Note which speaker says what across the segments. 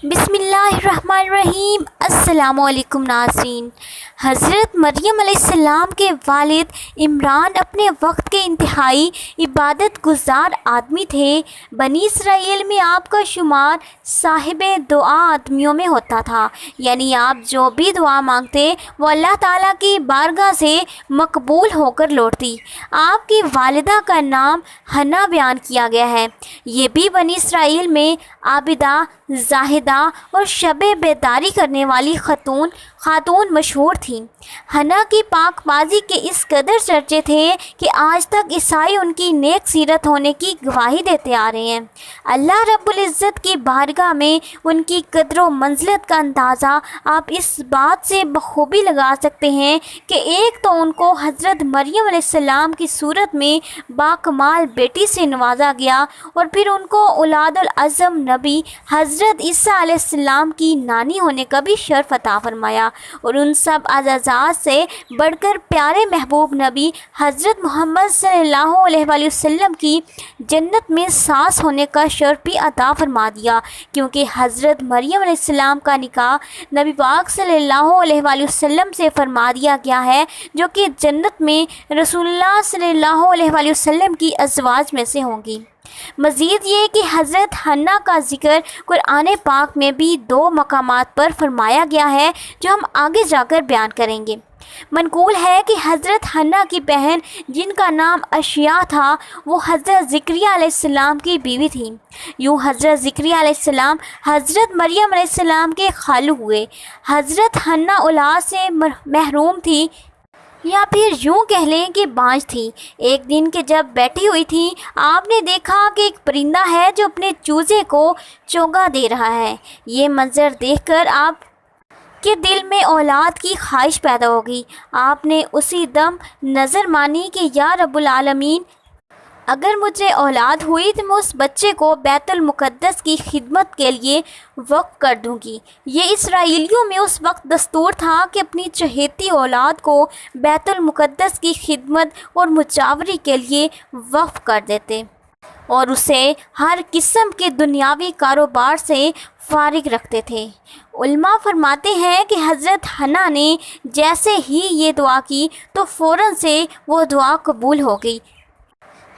Speaker 1: بسم اللہ الرحمن الرحیم۔ السلام علیکم ناظرین۔ حضرت مریم علیہ السلام کے والد عمران اپنے وقت کے انتہائی عبادت گزار آدمی تھے۔ بنی اسرائیل میں آپ کا شمار صاحب دعا آدمیوں میں ہوتا تھا، یعنی آپ جو بھی دعا مانگتے وہ اللہ تعالیٰ کی بارگاہ سے مقبول ہو کر لوٹتی۔ آپ کی والدہ کا نام حنا بیان کیا گیا ہے۔ یہ بھی بنی اسرائیل میں عابدہ، زاہدہ اور شب بیداری کرنے والی خاتون مشہور تھیں۔ حنا کی پاک بازی کے اس قدر چرچے تھے کہ آج تک عیسائی ان کی نیک سیرت ہونے کی گواہی دیتے آ رہے ہیں۔ اللہ رب العزت کی بارگاہ میں ان کی قدر و منزلت کا اندازہ آپ اس بات سے بخوبی لگا سکتے ہیں کہ ایک تو ان کو حضرت مریم علیہ السلام کی صورت میں باکمال بیٹی سے نوازا گیا، اور پھر ان کو اولاد العظم نبی حضرت عیسیٰ علیہ السلام کی نانی ہونے کا بھی شرف عطا فرمایا، اور ان سب اعزازات سے بڑھ کر پیارے محبوب نبی حضرت محمد صلی اللہ علیہ وآلہ وسلم کی جنت میں ساس ہونے کا شرف بھی عطا فرما دیا، کیونکہ حضرت مریم علیہ السلام کا نکاح نبی پاک صلی اللہ علیہ وآلہ وسلم سے فرما دیا گیا ہے، جو کہ جنت میں رسول اللہ صلی اللہ علیہ وآلہ وسلم کی ازواج میں سے ہوں گی۔ مزید یہ کہ حضرت حنا کا ذکر قرآن پاک میں بھی 2 مقامات پر فرمایا گیا ہے، جو ہم آگے جا کر بیان کریں گے۔ منقول ہے کہ حضرت حنا کی بہن جن کا نام اشیا تھا، وہ حضرت زکریا علیہ السلام کی بیوی تھیں۔ یوں حضرت زکریا علیہ السلام حضرت مریم علیہ السلام کے خالو ہوئے۔ حضرت حنا اولاد سے محروم تھی، یا پھر یوں کہہ لیں کہ بانجھ تھی۔ ایک دن کے جب بیٹھی ہوئی تھی، آپ نے دیکھا کہ ایک پرندہ ہے جو اپنے چوزے کو چوگا دے رہا ہے۔ یہ منظر دیکھ کر آپ کے دل میں اولاد کی خواہش پیدا ہوگی۔ آپ نے اسی دم نظر مانی کہ یا رب العالمین، اگر مجھے اولاد ہوئی تو میں اس بچے کو بیت المقدس کی خدمت کے لیے وقف کر دوں گی۔ یہ اسرائیلیوں میں اس وقت دستور تھا کہ اپنی چہیتی اولاد کو بیت المقدس کی خدمت اور مجاوری کے لیے وقف کر دیتے، اور اسے ہر قسم کے دنیاوی کاروبار سے فارغ رکھتے تھے۔ علماء فرماتے ہیں کہ حضرت حنا نے جیسے ہی یہ دعا کی تو فوراً سے وہ دعا قبول ہو گئی۔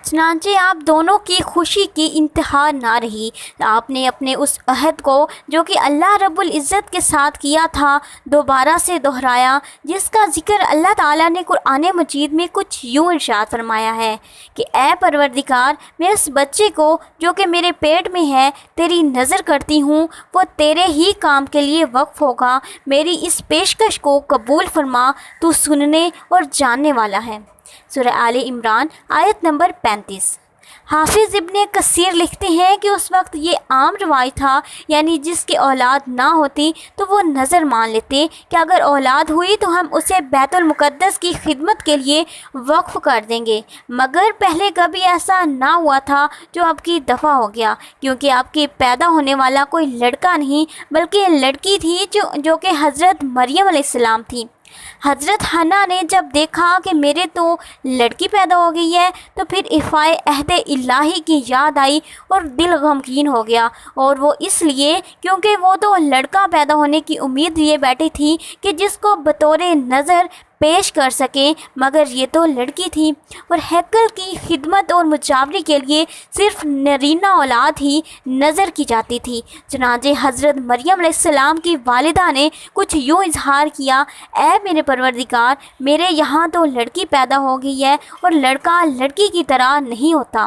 Speaker 1: چنانچہ آپ دونوں کی خوشی کی انتہا نہ رہی۔ آپ نے اپنے اس عہد کو جو کہ اللہ رب العزت کے ساتھ کیا تھا دوبارہ سے دہرایا، جس کا ذکر اللہ تعالیٰ نے قرآن مجید میں کچھ یوں ارشاد فرمایا ہے کہ اے پروردگار، میں اس بچے کو جو کہ میرے پیٹ میں ہے تیری نظر کرتی ہوں، وہ تیرے ہی کام کے لیے وقف ہوگا۔ میری اس پیشکش کو قبول فرما، تو سننے اور جاننے والا ہے۔ سورہ آل عمران آیت نمبر 35۔ حافظ ابن کثیر لکھتے ہیں کہ اس وقت یہ عام رواج تھا، یعنی جس کی اولاد نہ ہوتی تو وہ نظر مان لیتے کہ اگر اولاد ہوئی تو ہم اسے بیت المقدس کی خدمت کے لیے وقف کر دیں گے، مگر پہلے کبھی ایسا نہ ہوا تھا، جو اب کی دفعہ ہو گیا، کیونکہ آپ کے پیدا ہونے والا کوئی لڑکا نہیں بلکہ لڑکی تھی جو کہ حضرت مریم علیہ السلام تھی۔ حضرت حنا نے جب دیکھا کہ میرے تو لڑکی پیدا ہو گئی ہے، تو پھر افائے عہد الہی کی یاد آئی اور دل غمگین ہو گیا، اور وہ اس لیے کیونکہ وہ تو لڑکا پیدا ہونے کی امید لیے بیٹھی تھی کہ جس کو بطور نظر پیش کر سکیں، مگر یہ تو لڑکی تھی، اور ہیکل کی خدمت اور مجاوری کے لیے صرف نرینہ اولاد ہی نظر کی جاتی تھی۔ چنانچہ حضرت مریم علیہ السلام کی والدہ نے کچھ یوں اظہار کیا، اے میرے پروردگار، میرے یہاں تو لڑکی پیدا ہو گئی ہے، اور لڑکا لڑکی کی طرح نہیں ہوتا۔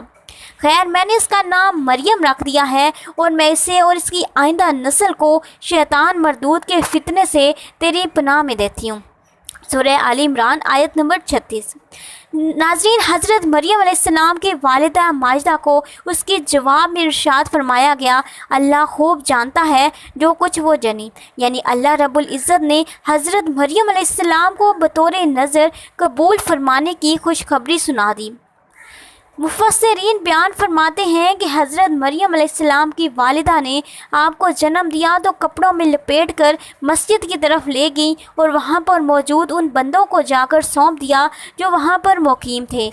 Speaker 1: خیر، میں نے اس کا نام مریم رکھ دیا ہے، اور میں اسے اور اس کی آئندہ نسل کو شیطان مردود کے فتنے سے تیری پناہ میں دیتی ہوں۔ سورہ آل عمران آیت نمبر 36۔ ناظرین، حضرت مریم علیہ السلام کے والدہ ماجدہ کو اس کے جواب میں ارشاد فرمایا گیا، اللہ خوب جانتا ہے جو کچھ وہ جنی، یعنی اللہ رب العزت نے حضرت مریم علیہ السلام کو بطور نظر قبول فرمانے کی خوشخبری سنا دی۔ مفسرین بیان فرماتے ہیں کہ حضرت مریم علیہ السلام کی والدہ نے آپ کو جنم دیا تو کپڑوں میں لپیٹ کر مسجد کی طرف لے گئیں، اور وہاں پر موجود ان بندوں کو جا کر سونپ دیا جو وہاں پر مقیم تھے۔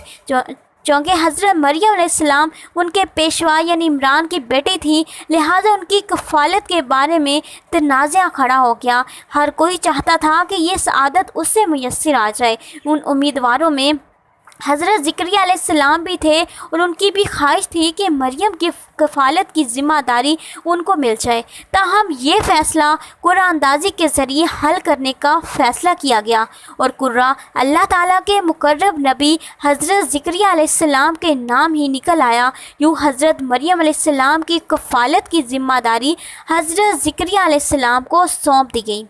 Speaker 1: چونکہ حضرت مریم علیہ السلام ان کے پیشوا یعنی عمران کی بیٹی تھی، لہٰذا ان کی کفالت کے بارے میں تنازع کھڑا ہو گیا۔ ہر کوئی چاہتا تھا کہ یہ سعادت اس سے میسر آ جائے۔ ان امیدواروں میں حضرت زکریا علیہ السلام بھی تھے، اور ان کی بھی خواہش تھی کہ مریم کی کفالت کی ذمہ داری ان کو مل جائے۔ تاہم یہ فیصلہ قرعہ اندازی کے ذریعے حل کرنے کا فیصلہ کیا گیا، اور قرعہ اللہ تعالیٰ کے مقرب نبی حضرت زکریا علیہ السلام کے نام ہی نکل آیا۔ یوں حضرت مریم علیہ السلام کی کفالت کی ذمہ داری حضرت زکریا علیہ السلام کو سونپ دی گئی۔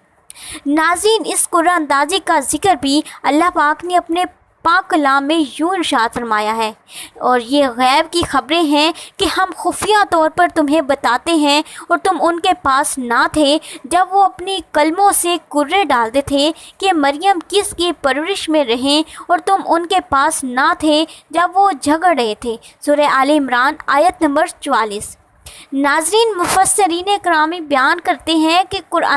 Speaker 1: ناظرین، اس قرعہ اندازی کا ذکر بھی اللہ پاک نے اپنے پاک کلام میں یوں ارشاد فرمایا ہے، اور یہ غیب کی خبریں ہیں کہ ہم خفیہ طور پر تمہیں بتاتے ہیں، اور تم ان کے پاس نہ تھے جب وہ اپنی قلموں سے قرے ڈالتے تھے کہ مریم کس کی پرورش میں رہیں، اور تم ان کے پاس نہ تھے جب وہ جھگڑ رہے تھے۔ سورہ آل عمران آیت نمبر 44۔ ناظرین، مفسرین کرام بیان کرتے ہیں کہ قرعہ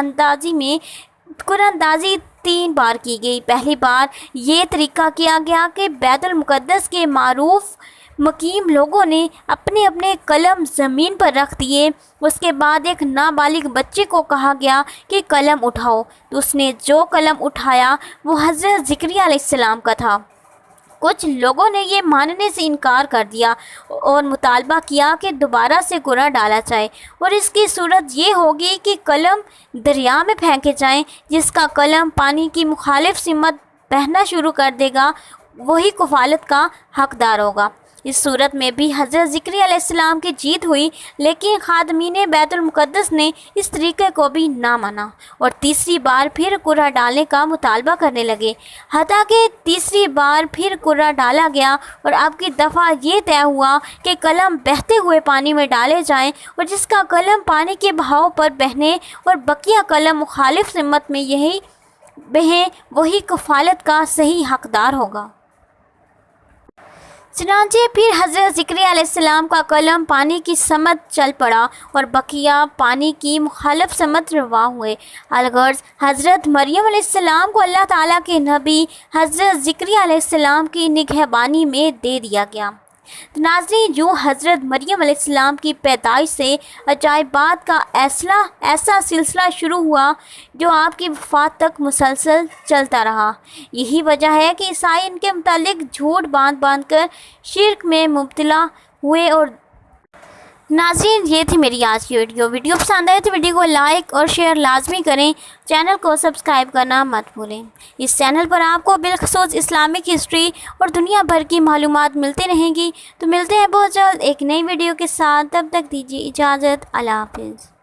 Speaker 1: اندازی 3 بار کی گئی۔ پہلی بار یہ طریقہ کیا گیا کہ بیت المقدس کے معروف مقیم لوگوں نے اپنے اپنے قلم زمین پر رکھ دیے۔ اس کے بعد ایک نابالغ بچے کو کہا گیا کہ قلم اٹھاؤ، تو اس نے جو قلم اٹھایا وہ حضرت زکریا علیہ السلام کا تھا۔ کچھ لوگوں نے یہ ماننے سے انکار کر دیا اور مطالبہ کیا کہ دوبارہ سے قرعہ ڈالا جائے، اور اس کی صورت یہ ہوگی کہ قلم دریا میں پھینکے جائیں۔ جس کا قلم پانی کی مخالف سمت بہنا شروع کر دے گا وہی کفالت کا حقدار ہوگا۔ اس صورت میں بھی حضرت زکریا علیہ السلام کی جیت ہوئی، لیکن خادمین بیت المقدس نے اس طریقے کو بھی نہ مانا اور تیسری بار پھر قرعہ ڈالنے کا مطالبہ کرنے لگے۔ حتیٰ کہ تیسری بار پھر قرعہ ڈالا گیا اور اب کی دفعہ یہ طے ہوا کہ قلم بہتے ہوئے پانی میں ڈالے جائیں، اور جس کا قلم پانی کے بہاؤ پر بہنے اور بقیہ قلم مخالف سمت میں یہی بہیں، وہی کفالت کا صحیح حقدار ہوگا۔ چنانچہ پھر حضرت زکریا علیہ السلام کا قلم پانی کی سمت چل پڑا اور بقیہ پانی کی مخالف سمت رواں ہوئے۔ الغرض حضرت مریم علیہ السلام کو اللہ تعالیٰ کے نبی حضرت زکریا علیہ السلام کی نگہبانی میں دے دیا گیا۔ ناظرین، یوں حضرت مریم علیہ السلام کی پیدائش سے عجائبات کا ایسا سلسلہ شروع ہوا جو آپ کی وفات تک مسلسل چلتا رہا۔ یہی وجہ ہے کہ عیسائی ان کے متعلق جھوٹ باندھ کر شرک میں مبتلا ہوئے۔ اور ناظرین، یہ تھی میری آج کی ویڈیو پسند آئے تو ویڈیو کو لائک اور شیئر لازمی کریں، چینل کو سبسکرائب کرنا مت بھولیں۔ اس چینل پر آپ کو بالخصوص اسلامک ہسٹری اور دنیا بھر کی معلومات ملتی رہیں گی۔ تو ملتے ہیں بہت جلد ایک نئی ویڈیو کے ساتھ، تب تک دیجیے اجازت، اللہ حافظ۔